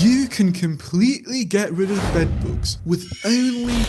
You can completely get rid of bed bugs with only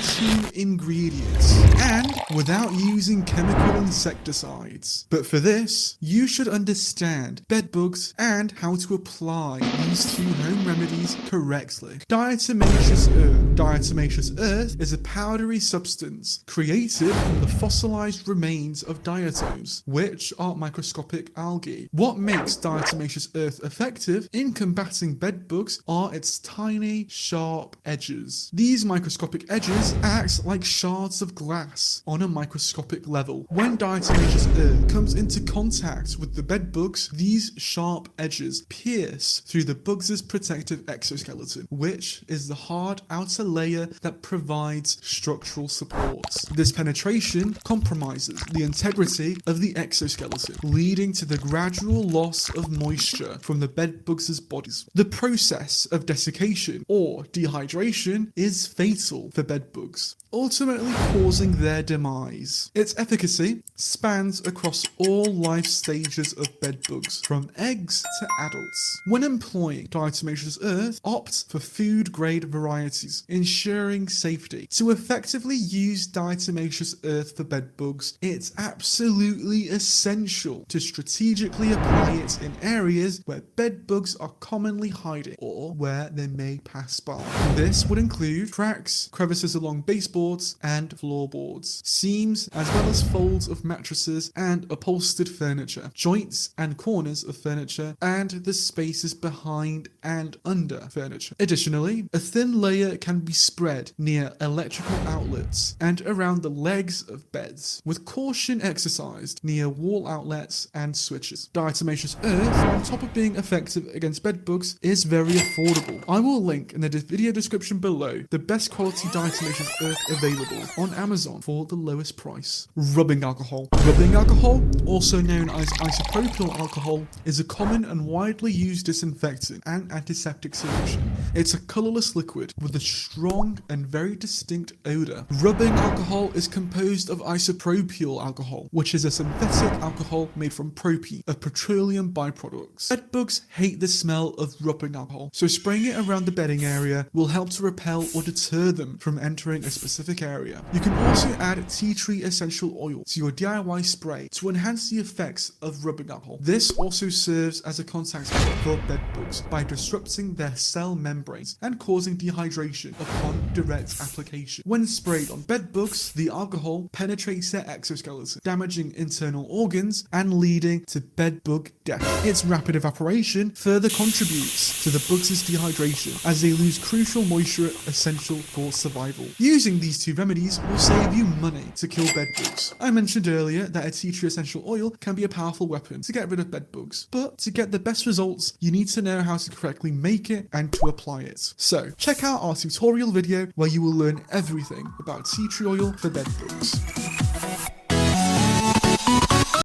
2 ingredients and without using chemical insecticides. But for this, you should understand bed bugs and how to apply these 2 home remedies correctly. Diatomaceous earth. Diatomaceous earth is a powdery substance created from the fossilized remains of diatoms, which are microscopic algae. What makes diatomaceous earth effective in combating bed bugs are its tiny, sharp edges. These microscopic edges act like shards of glass on a microscopic level. When diatomaceous earth comes into contact with the bed bugs, these sharp edges pierce through the bugs' protective exoskeleton, which is the hard outer layer that provides structural support. This penetration compromises the integrity of the exoskeleton, leading to the gradual loss of moisture from the bed bugs' bodies. The process of desiccation or dehydration is fatal for bed bugs, ultimately causing their demise. Its efficacy spans across all life stages of bed bugs, from eggs to adults. When employing diatomaceous earth, opt for food-grade varieties, ensuring safety. To effectively use diatomaceous earth for bed bugs, it's absolutely essential to strategically apply it in areas where bed bugs are commonly hiding or where they may pass by. This would include cracks, crevices along baseboards and floorboards, seams, as well as folds of mattresses and upholstered furniture, joints and corners of furniture, and the spaces behind and under furniture. Additionally, a thin layer can be spread near electrical outlets and around the legs of beds, with caution exercised near wall outlets and switches. Diatomaceous earth, on top of being effective against bed bugs, is very affordable. I will link in the video description below the best quality diatomaceous earth available on Amazon for the lowest price. Rubbing alcohol. Rubbing alcohol, also known as isopropyl alcohol, is a common and widely used disinfectant and antiseptic solution. It's a colorless liquid with a strong and very distinct odor. Rubbing alcohol is composed of isopropyl alcohol, which is a synthetic alcohol made from propene, a petroleum byproduct. Bed bugs hate the smell of rubbing alcohol, so spraying it around the bedding area will help to repel or deter them from entering a specific area. You can also add tea tree essential oil to your DIY spray to enhance the effects of rubbing alcohol. This also serves as a contact for bed bugs by disrupting their cell membranes and causing dehydration upon direct application. When sprayed on bed bugs, the alcohol penetrates their exoskeleton, damaging internal organs and leading to bed bug death. Its rapid evaporation further contributes to the bugs' dehydration as they lose crucial moisture essential for survival. Using these 2 remedies will save you money to kill bed bugs. I mentioned earlier that a tea tree essential oil can be a powerful weapon to get rid of bed bugs, but to get the best results, you need to know how to correctly make it and to apply it. So check out our tutorial video where you will learn everything about tea tree oil for bed bugs.